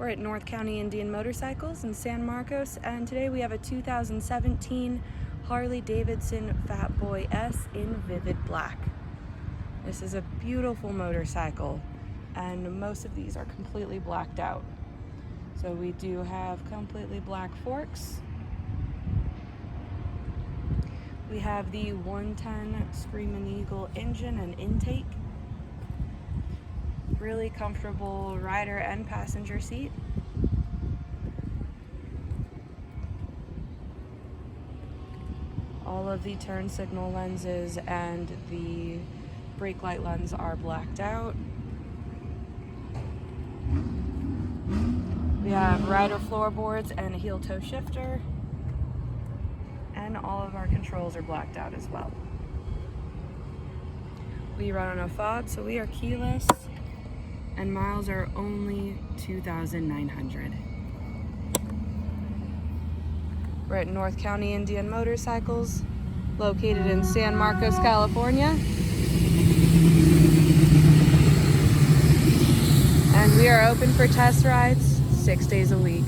We're at North County Indian Motorcycles in San Marcos, and today we have a 2017 Harley-Davidson Fat Boy S in vivid black. This is a beautiful motorcycle, and most of these are completely blacked out. So we do have completely black forks. We have the 110 Screamin' Eagle engine and intake. Really comfortable rider and passenger seat. All of the turn signal lenses and the brake light lens are blacked out. We have rider floorboards and a heel toe shifter. And all of our controls are blacked out as well. We run on a fob, so we are keyless, and miles are only 2,900. We're at North County Indian Motorcycles, located in San Marcos, California. And we are open for test rides 6 days a week.